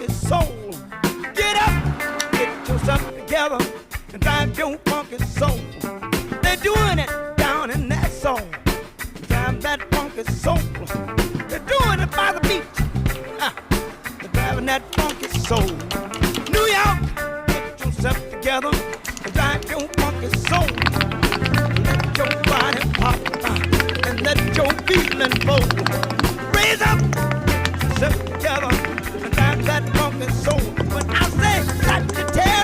funky soul. Get up, get yourself together, and drive your funky soul. They're doing it down in that soul. Drive that funky soul. They're doing it by the beach. They're driving that funky soul. New York, get yourself together, and drive your funky soul. Let your body pop, and let your feeling flow. Raise up, get yourself together, and drive that funky soul.